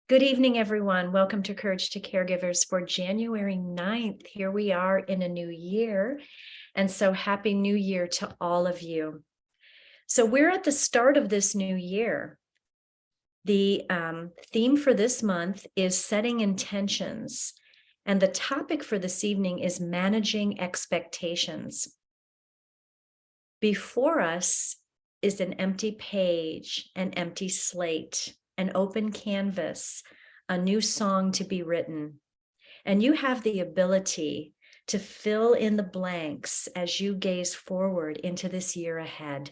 Good evening, everyone. Welcome to Courage to Caregivers for January 9th. Here we are in a new year. And so happy new year to all of you. So we're at the start of this new year. The theme for this month is setting intentions. And the topic for this evening is managing expectations. Before us is an empty page, an empty slate, an open canvas, a new song to be written. And you have the ability to fill in the blanks as you gaze forward into this year ahead.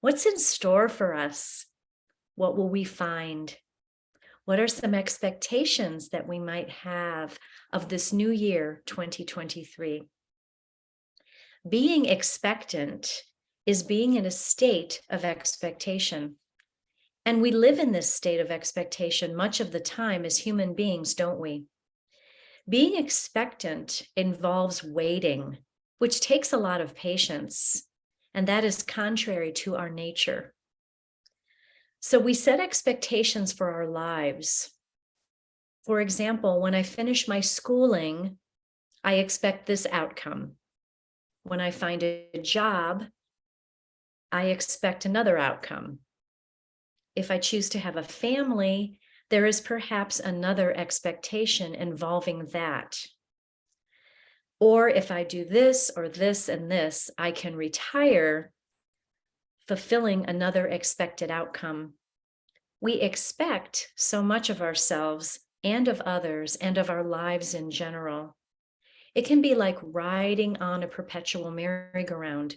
What's in store for us? What will we find? What are some expectations that we might have of this new year, 2023? Being expectant is being in a state of expectation. And we live in this state of expectation much of the time as human beings, don't we? Being expectant involves waiting, which takes a lot of patience, and that is contrary to our nature. So we set expectations for our lives. For example, when I finish my schooling, I expect this outcome. When I find a job, I expect another outcome. If I choose to have a family, there is perhaps another expectation involving that. Or if I do this or this and this, I can retire, fulfilling another expected outcome. We expect so much of ourselves and of others and of our lives in general. It can be like riding on a perpetual merry-go-round.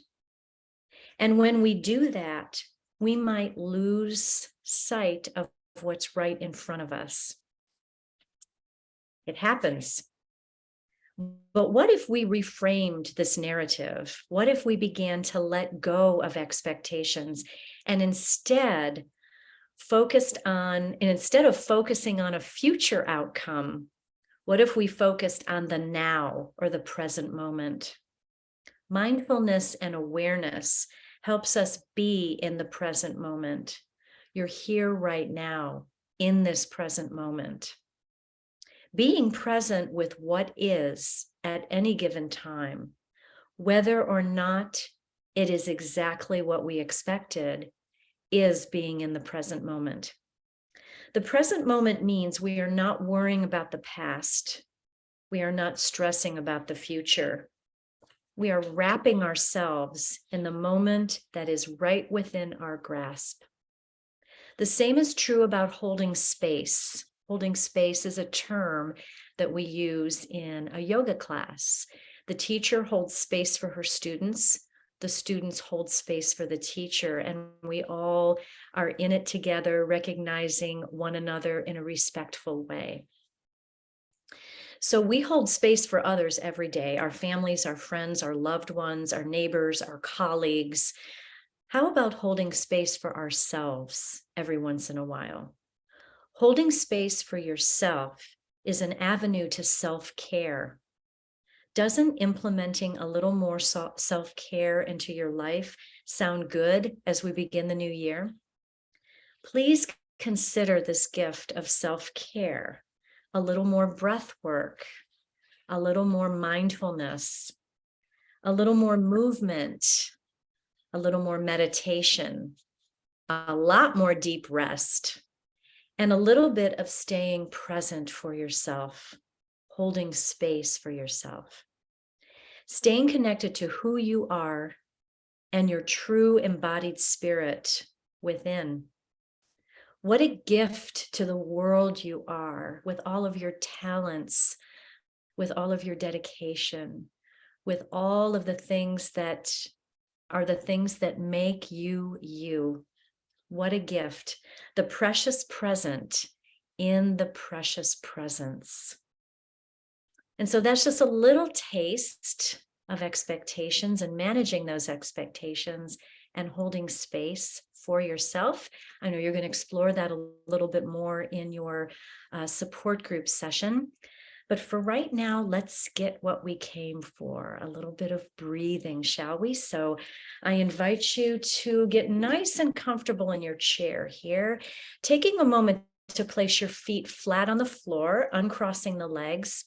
And when we do that, we might lose sight of what's right in front of us. It happens. But what if we reframed this narrative? What if we began to let go of expectations and instead of focusing on a future outcome, what if we focused on the now or the present moment? Mindfulness and awareness helps us be in the present moment. You're here right now in this present moment. Being present with what is at any given time, whether or not it is exactly what we expected, is being in the present moment. The present moment means we are not worrying about the past. We are not stressing about the future. We are wrapping ourselves in the moment that is right within our grasp. The same is true about holding space. Holding space is a term that we use in a yoga class. The teacher holds space for her students. The students hold space for the teacher, and we all are in it together, recognizing one another in a respectful way. So we hold space for others every day, our families, our friends, our loved ones, our neighbors, our colleagues. How about holding space for ourselves every once in a while? Holding space for yourself is an avenue to self-care. Doesn't implementing a little more self-care into your life sound good as we begin the new year? Please consider this gift of self-care, a little more breath work, a little more mindfulness, a little more movement, a little more meditation, a lot more deep rest, and a little bit of staying present for yourself, holding space for yourself. Staying connected to who you are and your true embodied spirit within. What a gift to the world you are, with all of your talents, with all of your dedication, with all of the things that are the things that make you you. What a gift. The precious present in the precious presence. And so that's just a little taste of expectations and managing those expectations and holding space for yourself. I know you're going to explore that a little bit more in your support group session. But for right now, let's get what we came for, a little bit of breathing, shall we? So I invite you to get nice and comfortable in your chair here, taking a moment to place your feet flat on the floor, uncrossing the legs,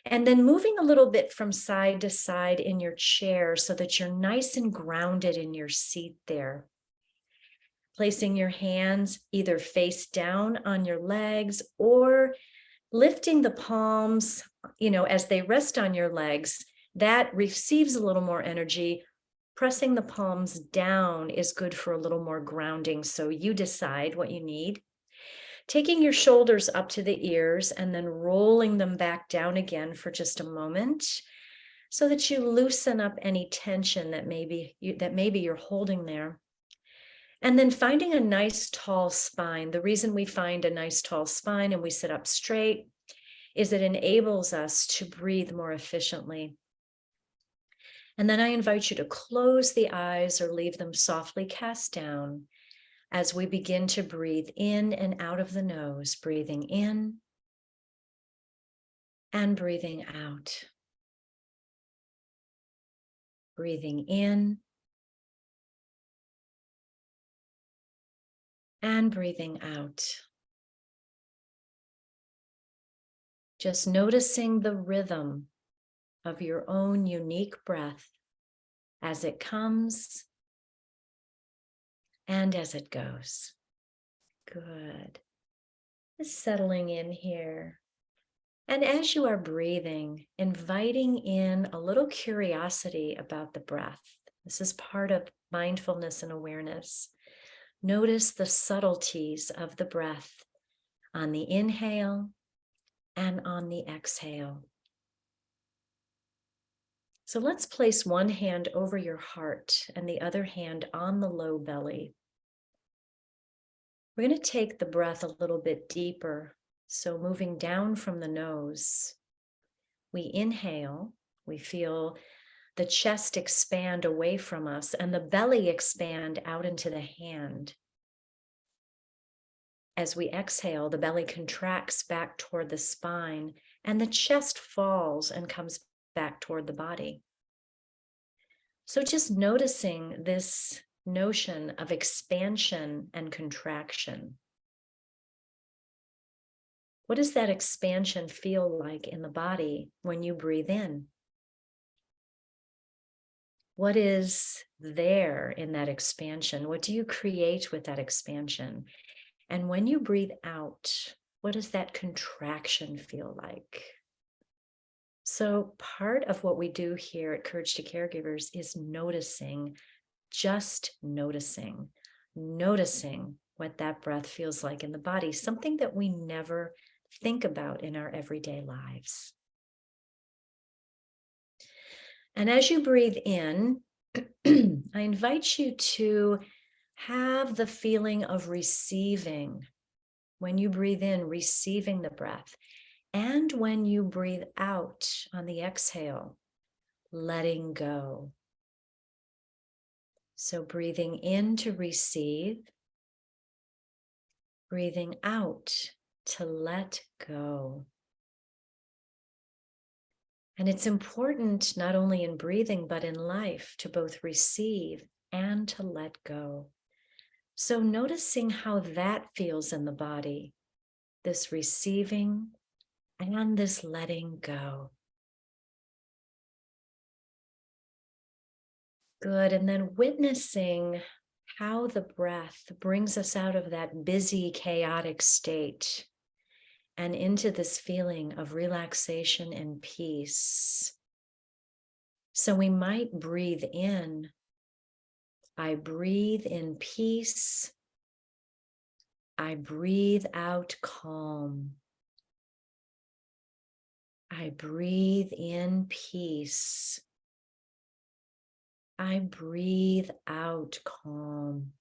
and then moving a little bit from side to side in your chair so that you're nice and grounded in your seat there. Placing your hands either face down on your legs or lifting the palms, as they rest on your legs. That receives a little more energy. Pressing the palms down is good for a little more grounding. So you decide what you need. Taking your shoulders up to the ears and then rolling them back down again for just a moment so that you loosen up any tension that maybe you're holding there. And then finding a nice tall spine. The reason we find a nice tall spine and we sit up straight is it enables us to breathe more efficiently. And then I invite you to close the eyes or leave them softly cast down as we begin to breathe in and out of the nose, breathing in and breathing out. Breathing in and breathing out. Just noticing the rhythm of your own unique breath as it comes and as it goes. Good. Just settling in here. And as you are breathing, inviting in a little curiosity about the breath. This is part of mindfulness and awareness. Notice the subtleties of the breath on the inhale and on the exhale. So let's place one hand over your heart and the other hand on the low belly. We're going to take the breath a little bit deeper. So moving down from the nose, we inhale, we feel the chest expand away from us and the belly expand out into the hand. As we exhale, the belly contracts back toward the spine and the chest falls and comes back toward the body. So just noticing this notion of expansion and contraction. What does that expansion feel like in the body when you breathe in? What is there in that expansion? What do you create with that expansion? And when you breathe out, what does that contraction feel like? So part of what we do here at Courage to Caregivers is noticing, just noticing what that breath feels like in the body, something that we never think about in our everyday lives. And as you breathe in, I invite you to have the feeling of receiving. When you breathe in, receiving the breath. And when you breathe out on the exhale, letting go. So breathing in to receive, breathing out to let go. And it's important not only in breathing, but in life to both receive and to let go. So noticing how that feels in the body, this receiving and this letting go. Good. And then witnessing how the breath brings us out of that busy, chaotic state and into this feeling of relaxation and peace. So we might breathe in. I breathe in peace. I breathe out calm. I breathe in peace. I breathe out calm.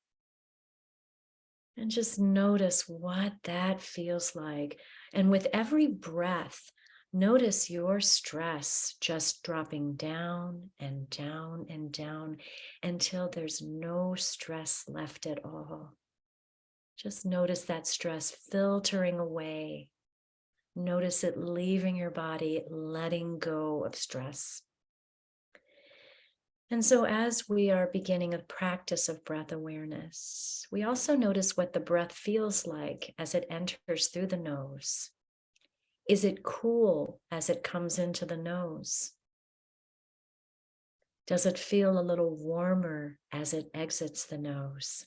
And just notice what that feels like. And with every breath, notice your stress just dropping down and down and down until there's no stress left at all. Just notice that stress filtering away. Notice it leaving your body, letting go of stress. And so as we are beginning a practice of breath awareness, we also notice what the breath feels like as it enters through the nose. Is it cool as it comes into the nose? Does it feel a little warmer as it exits the nose?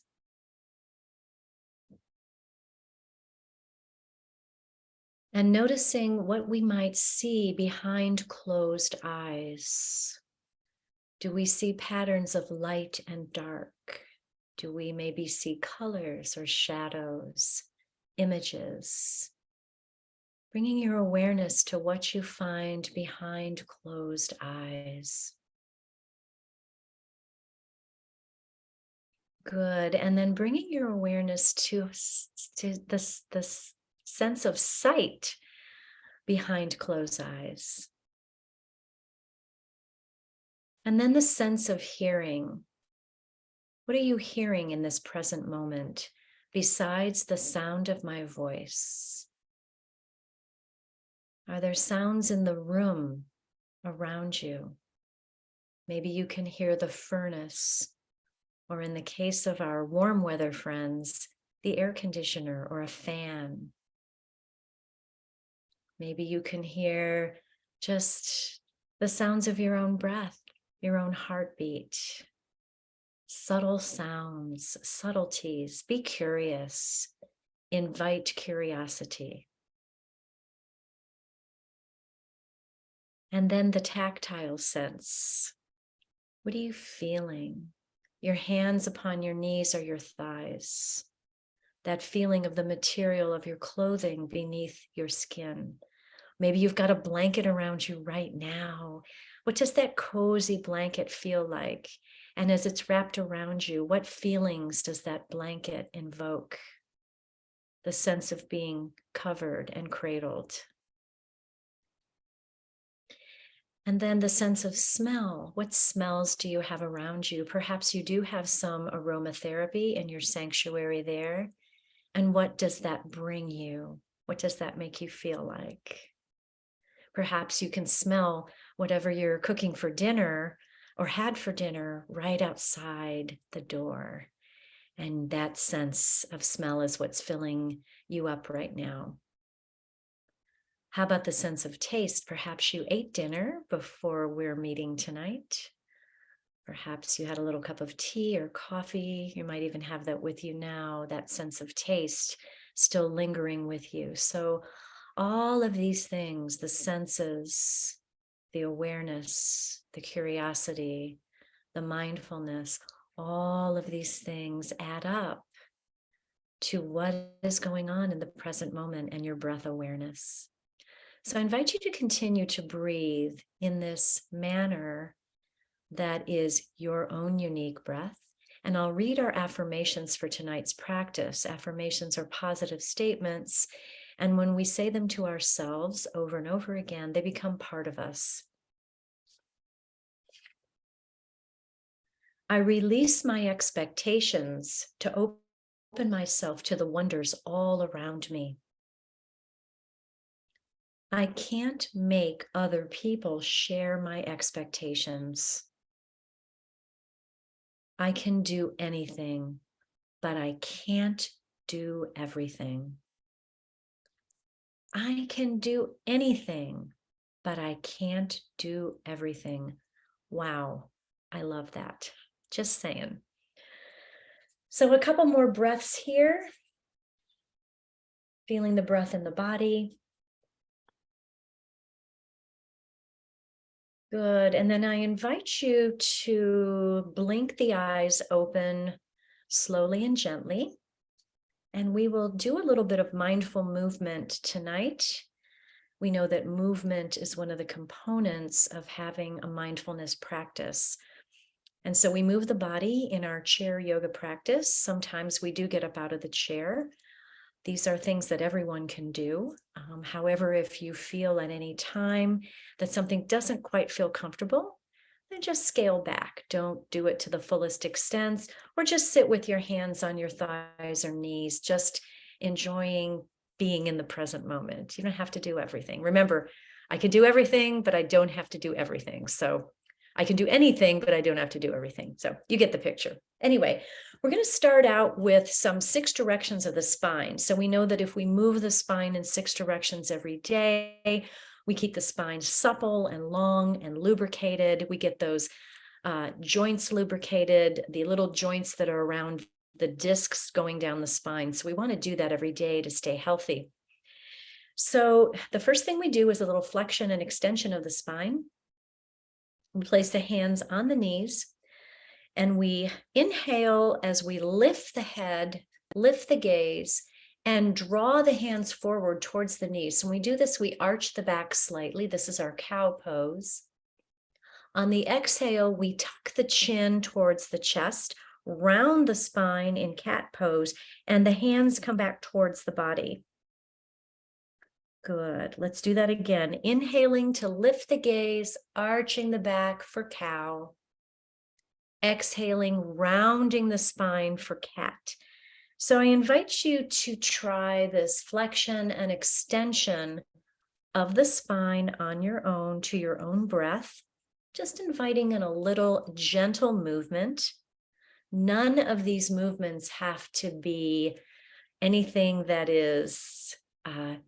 And noticing what we might see behind closed eyes. Do we see patterns of light and dark? Do we maybe see colors or shadows, images? Bringing your awareness to what you find behind closed eyes. Good. And then bringing your awareness to this sense of sight behind closed eyes. And then the sense of hearing. What are you hearing in this present moment besides the sound of my voice? Are there sounds in the room around you? Maybe you can hear the furnace, or in the case of our warm weather friends, the air conditioner or a fan. Maybe you can hear just the sounds of your own breath, your own heartbeat. Subtle sounds, subtleties. Be curious. Invite curiosity. And then the tactile sense. What are you feeling? Your hands upon your knees or your thighs. That feeling of the material of your clothing beneath your skin. Maybe you've got a blanket around you right now. What does that cozy blanket feel like? And as it's wrapped around you, what feelings does that blanket invoke? The sense of being covered and cradled. And then the sense of smell. What smells do you have around you? Perhaps you do have some aromatherapy in your sanctuary there. And what does that bring you? What does that make you feel like? Perhaps you can smell whatever you're cooking for dinner or had for dinner right outside the door. And that sense of smell is what's filling you up right now. How about the sense of taste? Perhaps you ate dinner before we're meeting tonight. Perhaps you had a little cup of tea or coffee. You might even have that with you now, that sense of taste still lingering with you. So all of these things, the senses, the awareness, the curiosity, the mindfulness, all of these things add up to what is going on in the present moment and your breath awareness. So I invite you to continue to breathe in this manner that is your own unique breath. And I'll read our affirmations for tonight's practice. Affirmations are positive statements. And when we say them to ourselves over and over again, they become part of us. I release my expectations to open myself to the wonders all around me. I can't make other people share my expectations. I can do anything, but I can't do everything. I can do anything, but I can't do everything. Wow, I love that. Just saying. So a couple more breaths here. Feeling the breath in the body. Good. And then I invite you to blink the eyes open slowly and gently. And we will do a little bit of mindful movement tonight. We know that movement is one of the components of having a mindfulness practice. And so we move the body in our chair yoga practice. Sometimes we do get up out of the chair. These are things that everyone can do. However, if you feel at any time that something doesn't quite feel comfortable, then just scale back. Don't do it to the fullest extent, or just sit with your hands on your thighs or knees, just enjoying being in the present moment. You don't have to do everything. Remember, I can do everything, but I don't have to do everything. So I can do anything, but I don't have to do everything. So you get the picture. Anyway, we're going to start out with some 6 directions of the spine. So we know that if we move the spine in 6 directions every day, we keep the spine supple and long and lubricated. We get those joints lubricated, the little joints that are around the discs going down the spine. So we want to do that every day to stay healthy. So the first thing we do is a little flexion and extension of the spine. We place the hands on the knees and we inhale as we lift the head, lift the gaze, and draw the hands forward towards the knees. So when we do this, we arch the back slightly. This is our cow pose. On the exhale, we tuck the chin towards the chest, round the spine in cat pose, and the hands come back towards the body. Good. Let's do that again. Inhaling to lift the gaze, arching the back for cow. Exhaling, rounding the spine for cat. So I invite you to try this flexion and extension of the spine on your own to your own breath, just inviting in a little gentle movement. None of these movements have to be anything that is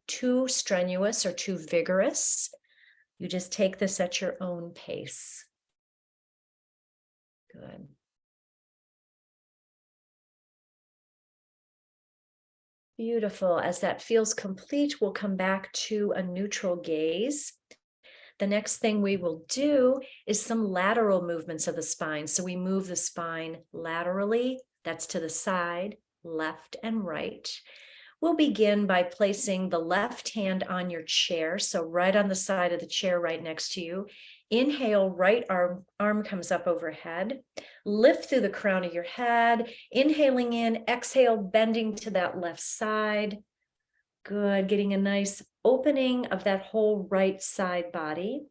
too strenuous or too vigorous. You just take this at your own pace. Good. Beautiful. As that feels complete, we'll come back to a neutral gaze. The next thing we will do is some lateral movements of the spine. So we move the spine laterally, that's to the side, left and right. We'll begin by placing the left hand on your chair, so right on the side of the chair right next to you. Inhale, right arm comes up overhead. Lift through the crown of your head. Inhaling in, exhale, bending to that left side. Good, getting a nice opening of that whole right side body.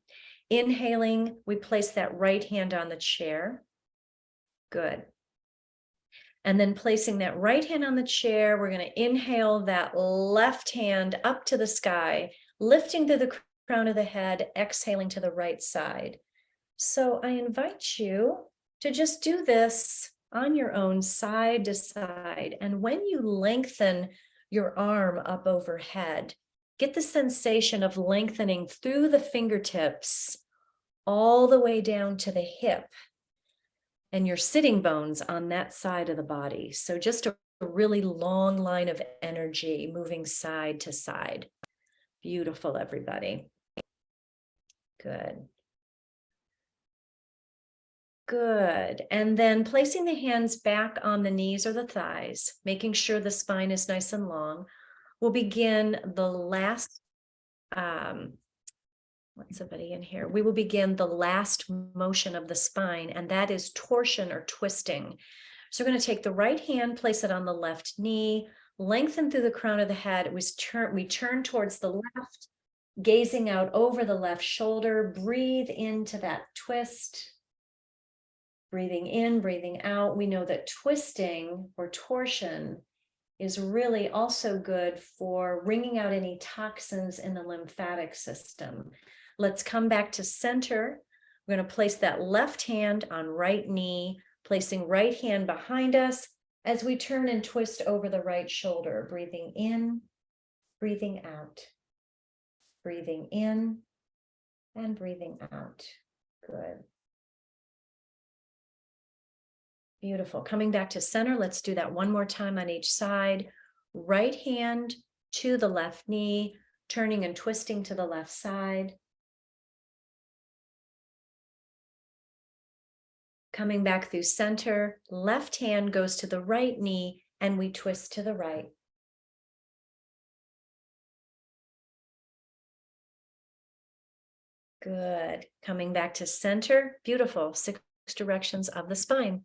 Inhaling, we place that right hand on the chair. Good. And then placing that right hand on the chair, we're going to inhale that left hand up to the sky, lifting through the crown of the head, exhaling to the right side. So I invite you to just do this on your own, side to side. And when you lengthen your arm up overhead, get the sensation of lengthening through the fingertips all the way down to the hip and your sitting bones on that side of the body. So just a really long line of energy moving side to side. Beautiful, everybody. Good. Good. And then placing the hands back on the knees or the thighs, making sure the spine is nice and long. We'll begin the last, somebody in here. We will begin the last motion of the spine, and that is torsion or twisting. So we're going to take the right hand, place it on the left knee, lengthen through the crown of the head. We turn towards the left, gazing out over the left shoulder. Breathe into that twist. Breathing in, breathing out. We know that twisting or torsion is really also good for wringing out any toxins in the lymphatic system. Let's come back to center. We're going to place that left hand on right knee, placing right hand behind us as we turn and twist over the right shoulder. Breathing in, breathing out. Breathing in and breathing out. Good. Beautiful. Coming back to center, let's do that one more time on each side. Right hand to the left knee, turning and twisting to the left side. Coming back through center, left hand goes to the right knee and we twist to the right. Good. Coming back to center. Beautiful. 6 directions of the spine.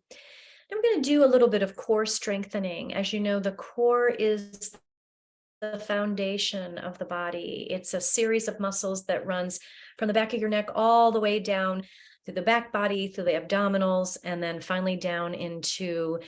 I'm going to do a little bit of core strengthening. As you know, the core is the foundation of the body. It's a series of muscles that runs from the back of your neck all the way down through the back body, through the abdominals, and then finally down into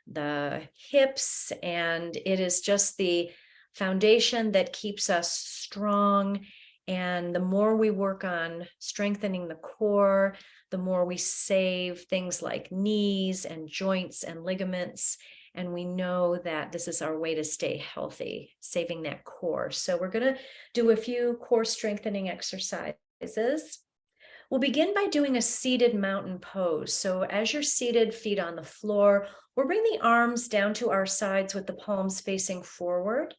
the hips. And it is just the foundation that keeps us strong. And the more we work on strengthening the core, the more we save things like knees and joints and ligaments. And we know that this is our way to stay healthy, saving that core. So we're going to do a few core strengthening exercises. We'll begin by doing a seated mountain pose. So as you're seated, feet on the floor, we'll bring the arms down to our sides with the palms facing forward,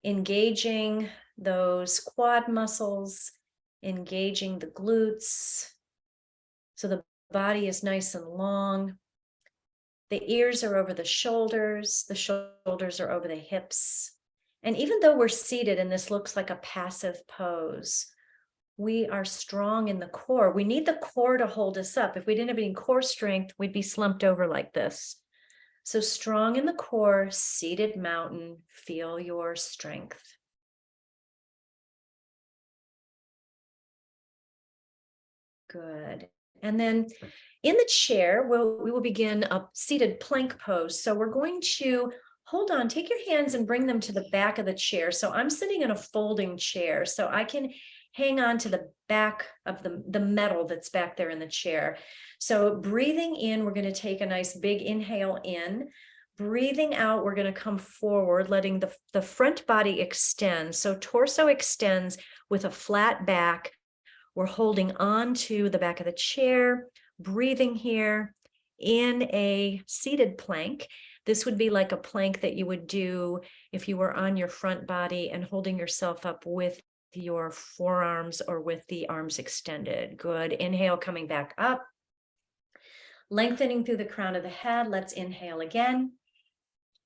engaging those quad muscles, engaging the glutes. So the body is nice and long. The ears are over the shoulders are over the hips. And even though we're seated and this looks like a passive pose, we are strong in the core. We need the core to hold us up. If we didn't have any core strength, we'd be slumped over like this. So strong in the core, seated mountain, feel your strength. Good. And then in the chair, we will begin a seated plank pose. So we're going to hold on, take your hands and bring them to the back of the chair. So I'm sitting in a folding chair, so I can hang on to the back of the metal that's back there in the chair. So breathing in, we're going to take a nice big inhale in. Breathing out, we're going to come forward, letting the front body extend. So torso extends with a flat back. We're holding on to the back of the chair, breathing here in a seated plank. This would be like a plank that you would do if you were on your front body and holding yourself up with your forearms or with the arms extended. Good. Inhale, coming back up. Lengthening through the crown of the head. Let's inhale again.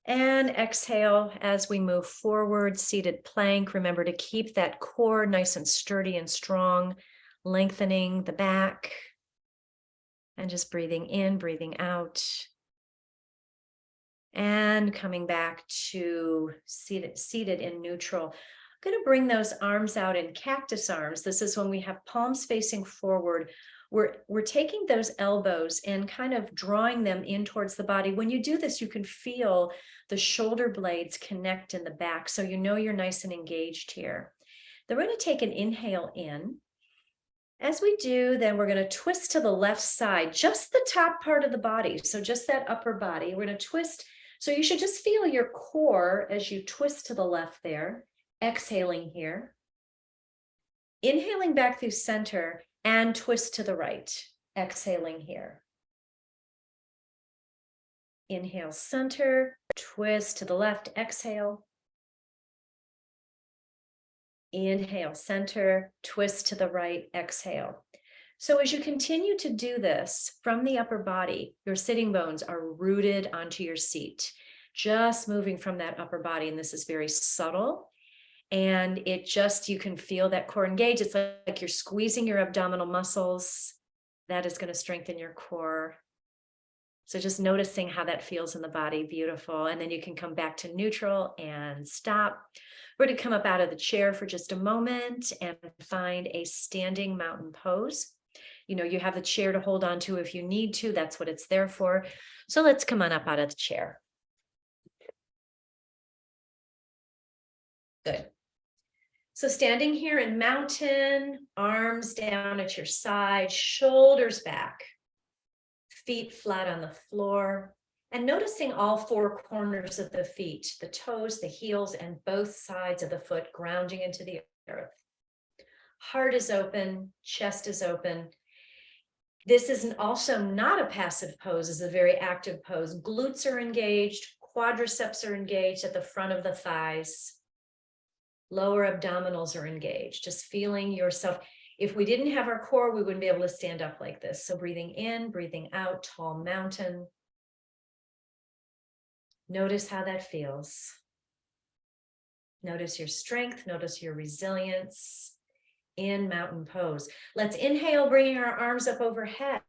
And exhale as we move forward, seated plank. Remember to keep that core nice and sturdy and strong, lengthening the back. And just breathing in, breathing out. And coming back to seated in neutral. I'm going to bring those arms out in cactus arms. This is when we have palms facing forward. We're taking those elbows and kind of drawing them in towards the body. When you do this, you can feel the shoulder blades connect in the back. So you know you're nice and engaged here. Then we're going to take an inhale in. As we do, then we're going to twist to the left side, just the top part of the body. So just that upper body. We're going to twist. So you should just feel your core as you twist to the left there. Exhaling here. Inhaling back through center and twist to the right. Exhaling here. Inhale center, twist to the left, exhale. Inhale center, twist to the right, exhale. So as you continue to do this from the upper body, your sitting bones are rooted onto your seat, just moving from that upper body. And this is very subtle. And you can feel that core engage. It's like you're squeezing your abdominal muscles. That is going to strengthen your core. So just noticing how that feels in the body, beautiful. And then you can come back to neutral and stop. We're going to come up out of the chair for just a moment and find a standing mountain pose. You know, you have the chair to hold on to if you need to. That's what it's there for. So let's come on up out of the chair. Good. So standing here in mountain, arms down at your side, shoulders back, feet flat on the floor, and noticing all four corners of the feet, the toes, the heels, and both sides of the foot grounding into the earth. Heart is open, chest is open. This is also not a passive pose, it's a very active pose. Glutes are engaged, quadriceps are engaged at the front of the thighs. Lower abdominals are engaged, just feeling yourself. If we didn't have our core, we wouldn't be able to stand up like this. So breathing in, breathing out, tall mountain. Notice how that feels. Notice your strength, notice your resilience in mountain pose. Let's inhale, bringing our arms up overhead.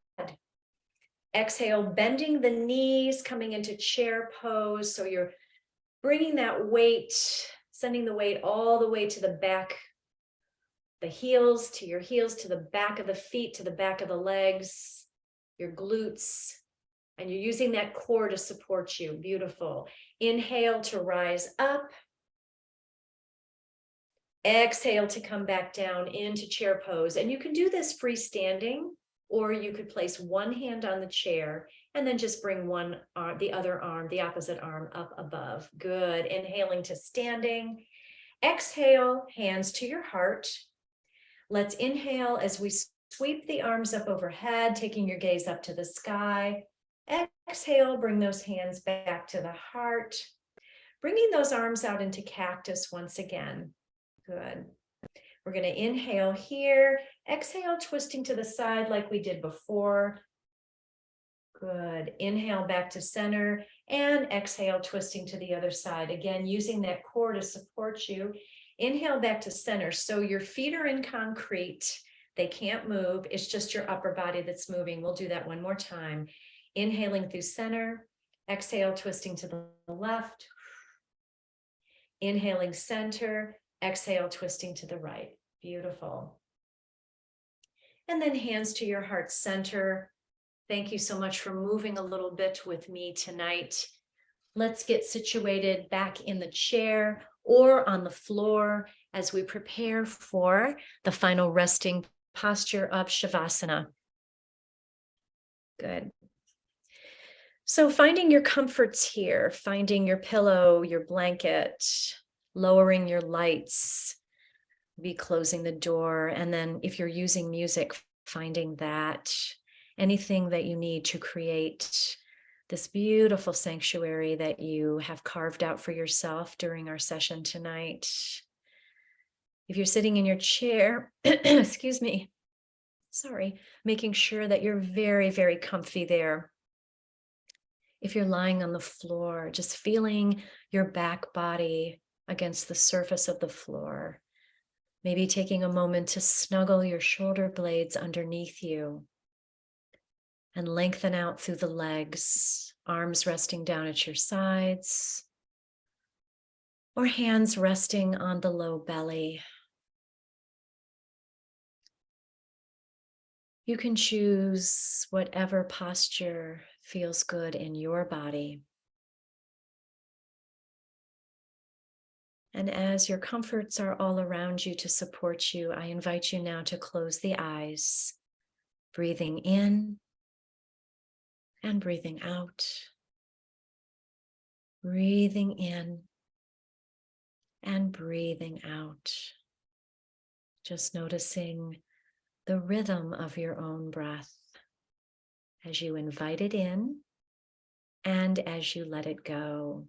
Exhale, bending the knees, coming into chair pose. So you're bringing that weight, sending the weight all the way to the back, the heels, to your heels, to the back of the feet, to the back of the legs, your glutes, and you're using that core to support you. Beautiful. Inhale to rise up. Exhale to come back down into chair pose. And you can do this freestanding, or you could place one hand on the chair and then just bring one arm, the other arm, the opposite arm up above. Good. Inhaling to standing. Exhale, hands to your heart. Let's inhale as we sweep the arms up overhead, taking your gaze up to the sky. Exhale, bring those hands back to the heart. Bringing those arms out into cactus once again. Good. We're going to inhale here. Exhale, twisting to the side like we did before. Good. Inhale back to center and exhale, twisting to the other side. Again, using that core to support you. Inhale back to center. So your feet are in concrete. They can't move. It's just your upper body that's moving. We'll do that one more time. Inhaling through center. Exhale, twisting to the left. Inhaling center. Exhale, twisting to the right. Beautiful. And then hands to your heart center. Thank you so much for moving a little bit with me tonight. Let's get situated back in the chair or on the floor as we prepare for the final resting posture of Shavasana. Good. So finding your comforts here, finding your pillow, your blanket, lowering your lights, be closing the door. And then if you're using music, finding that, anything that you need to create this beautiful sanctuary that you have carved out for yourself during our session tonight. If you're sitting in your chair, excuse me, sorry, making sure that you're very, very comfy there. If you're lying on the floor, just feeling your back body against the surface of the floor. Maybe taking a moment to snuggle your shoulder blades underneath you and lengthen out through the legs, arms resting down at your sides, or hands resting on the low belly. You can choose whatever posture feels good in your body. And as your comforts are all around you to support you, I invite you now to close the eyes, breathing in and breathing out. Breathing in and breathing out. Just noticing the rhythm of your own breath as you invite it in and as you let it go.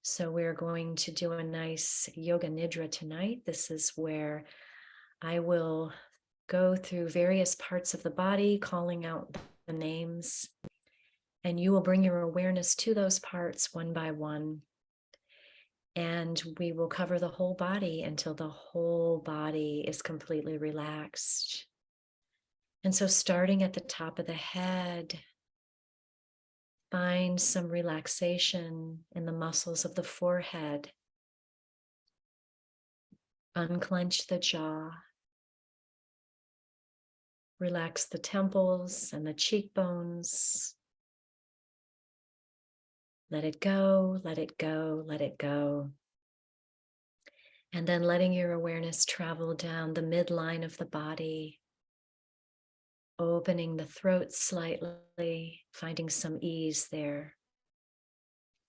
So we're going to do a nice yoga nidra tonight. This is where I will go through various parts of the body, calling out the names, and you will bring your awareness to those parts one by one. And we will cover the whole body until the whole body is completely relaxed. And so starting at the top of the head, find some relaxation in the muscles of the forehead. Unclench the jaw. Relax the temples and the cheekbones. Let it go, let it go, let it go. And then letting your awareness travel down the midline of the body, opening the throat slightly, finding some ease there.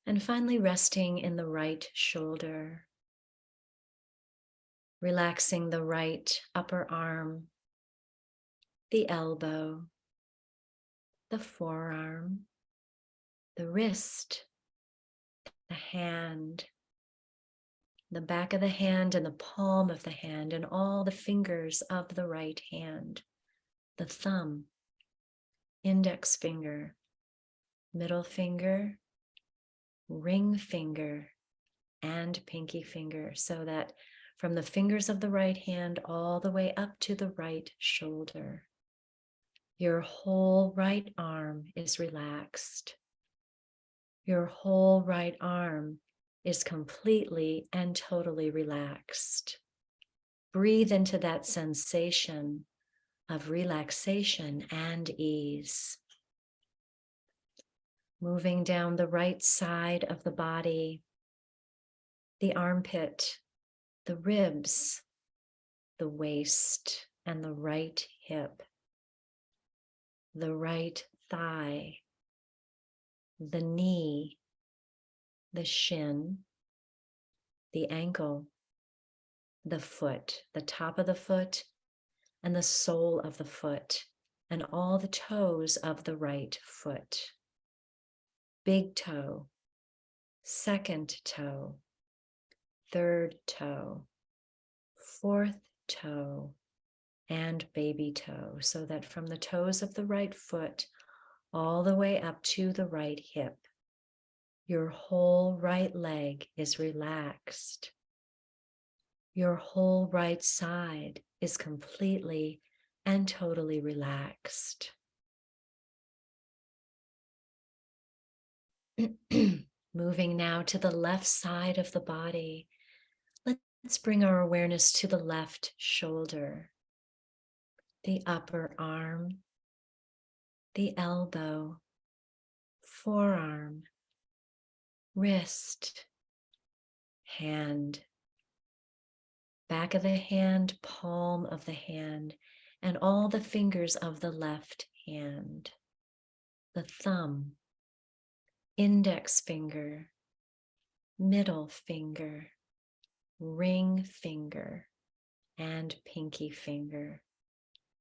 And finally resting in the right shoulder, relaxing the right upper arm, the elbow, the forearm, the wrist, the hand, the back of the hand and the palm of the hand and all the fingers of the right hand, the thumb, index finger, middle finger, ring finger, and pinky finger, so that from the fingers of the right hand all the way up to the right shoulder, your whole right arm is relaxed. Your whole right arm is completely and totally relaxed. Breathe into that sensation of relaxation and ease. Moving down the right side of the body, the armpit, the ribs, the waist, and the right hip. the right thigh, the knee, the shin, the ankle, the foot, the top of the foot, and the sole of the foot, and all the toes of the right foot. Big toe, second toe, third toe, fourth toe, and baby toe, so that from the toes of the right foot all the way up to the right hip, your whole right leg is relaxed. Your whole right side is completely and totally relaxed. Moving now to the left side of the body, let's bring our awareness to the left shoulder, the upper arm, the elbow, forearm, wrist, hand, back of the hand, palm of the hand, and all the fingers of the left hand, the thumb, index finger, middle finger, ring finger, and pinky finger.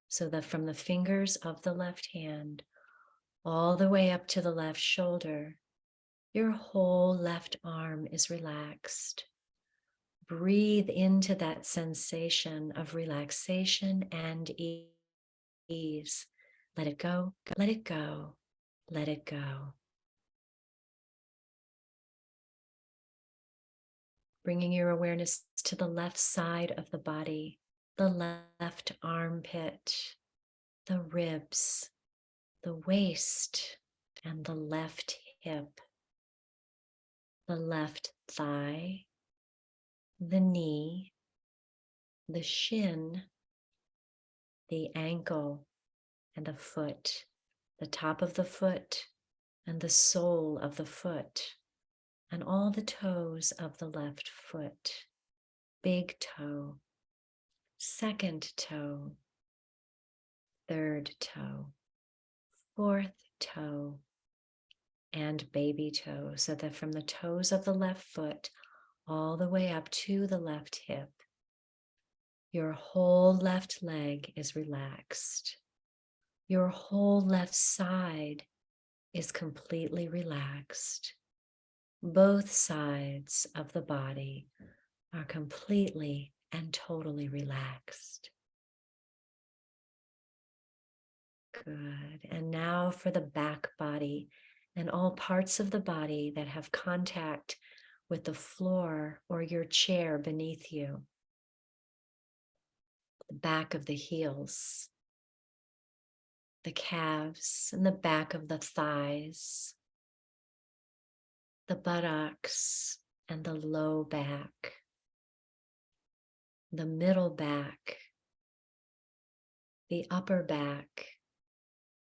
So that from the fingers of the left hand all the way up to the left shoulder, your whole left arm is relaxed. Breathe into that sensation of relaxation and ease. Let it go, let it go, let it go. Bringing your awareness to the left side of the body, the left armpit, the ribs, the waist, and the left hip, the left thigh, the knee, the shin, the ankle, and the foot, the top of the foot, and the sole of the foot, and all the toes of the left foot, big toe, second toe, third toe, fourth toe, and baby toe, so that from the toes of the left foot all the way up to the left hip, your whole left leg is relaxed. Your whole left side is completely relaxed. Both sides of the body are completely and totally relaxed. Good. And now for the back body and all parts of the body that have contact with the floor or your chair beneath you. The back of the heels, the calves and the back of the thighs, the buttocks and the low back, the middle back, the upper back,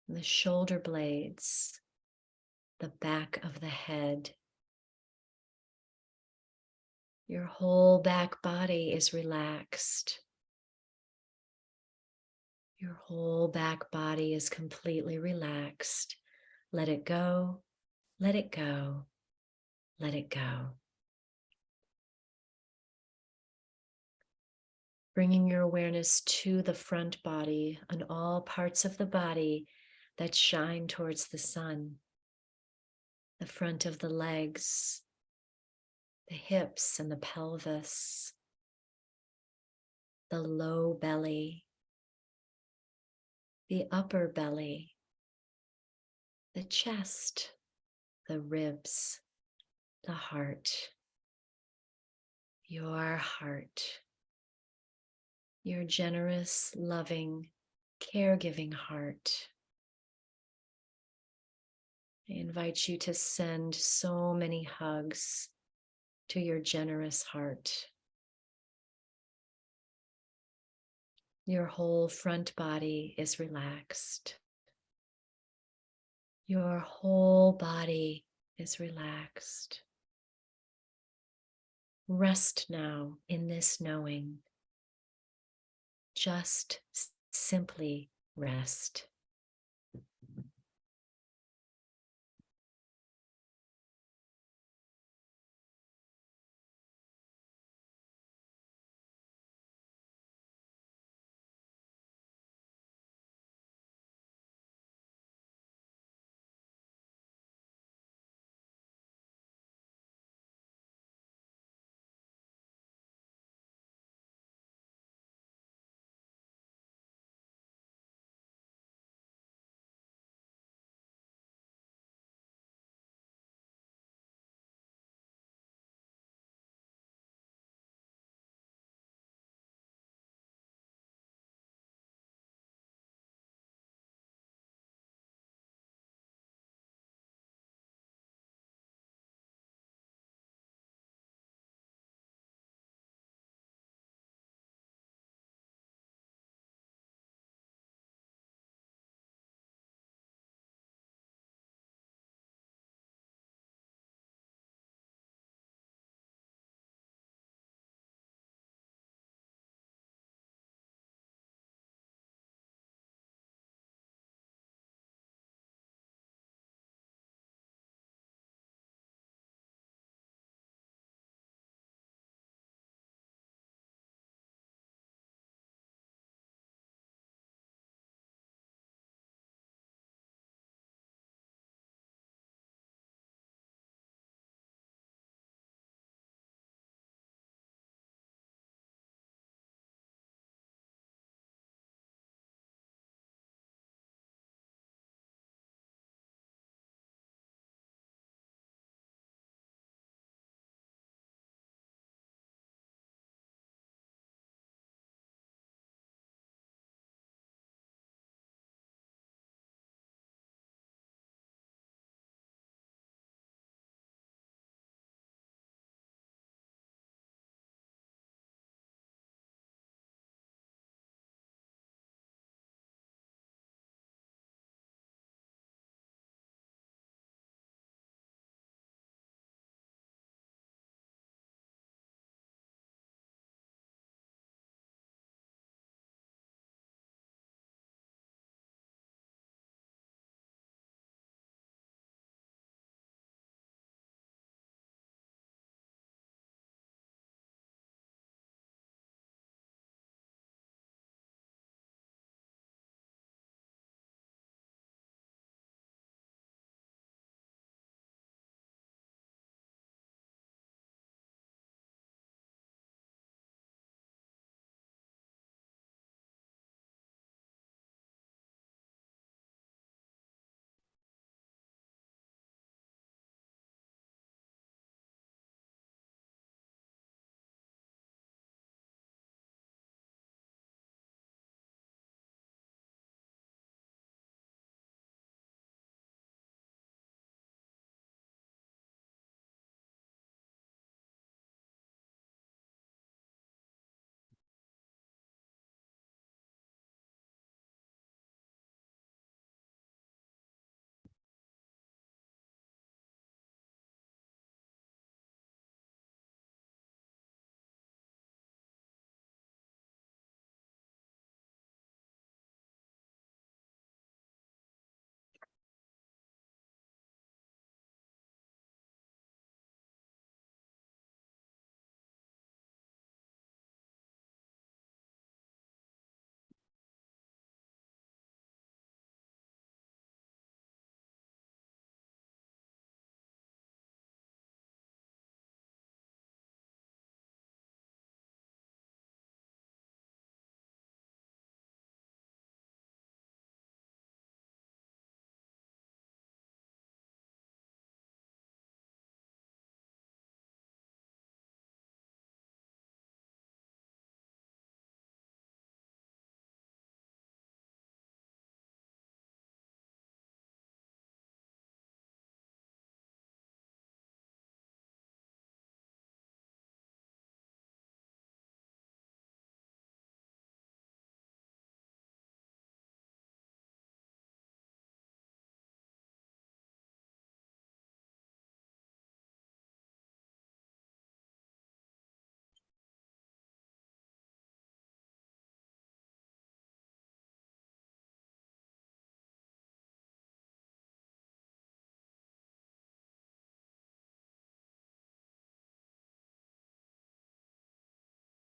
the shoulder blades, the back of the head. Your whole back body is relaxed. Your whole back body is completely relaxed. Let it go, let it go, let it go. Bringing your awareness to the front body and all parts of the body that shine towards the sun. The front of the legs, the hips and the pelvis, the low belly, the upper belly, the chest, the ribs, the heart, your generous, loving, caregiving heart. I invite you to send so many hugs to your generous heart. Your whole front body is relaxed. Your whole body is relaxed. Rest now in this knowing. Just simply rest.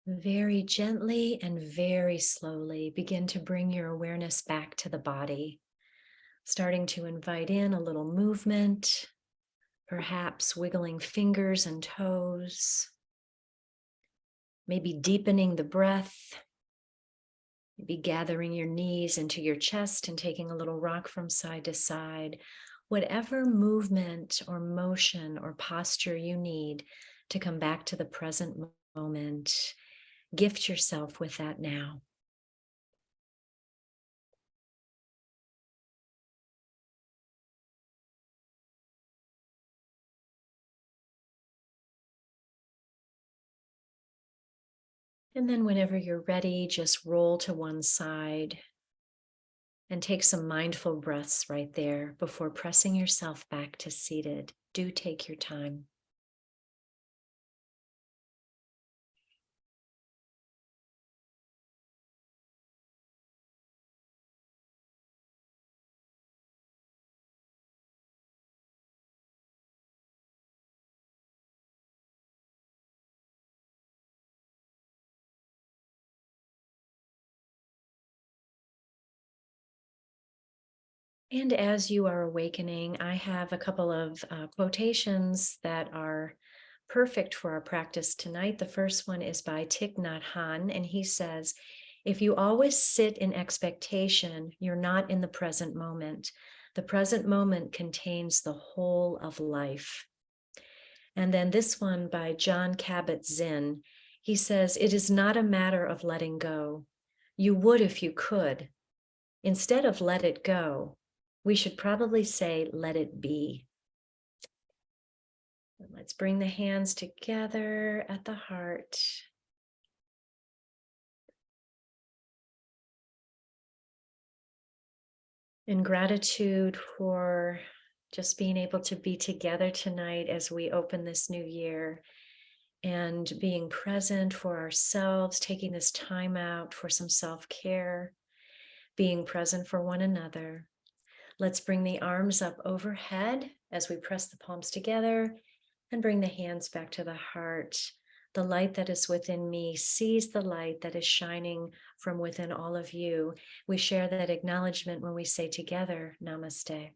Very gently and very slowly begin to bring your awareness back to the body, starting to invite in a little movement, perhaps wiggling fingers and toes, maybe deepening the breath, maybe gathering your knees into your chest and taking a little rock from side to side. Whatever movement or motion or posture you need to come back to the present moment, gift yourself with that now. And then whenever you're ready, just roll to one side and take some mindful breaths right there before pressing yourself back to seated. Do take your time. And as you are awakening, I have a couple of quotations that are perfect for our practice tonight. The first one is by Thich Nhat Hanh, and he says, "If you always sit in expectation, you're not in the present moment. The present moment contains the whole of life." And then this one by John Kabat-Zinn, he says, "It is not a matter of letting go. You would if you could. Instead of let it go, we should probably say, let it be." And let's bring the hands together at the heart. In gratitude for just being able to be together tonight as we open this new year, and being present for ourselves, taking this time out for some self-care, being present for one another. Let's bring the arms up overhead as we press the palms together and bring the hands back to the heart. The light that is within me sees the light that is shining from within all of you. We share that acknowledgement when we say together, Namaste.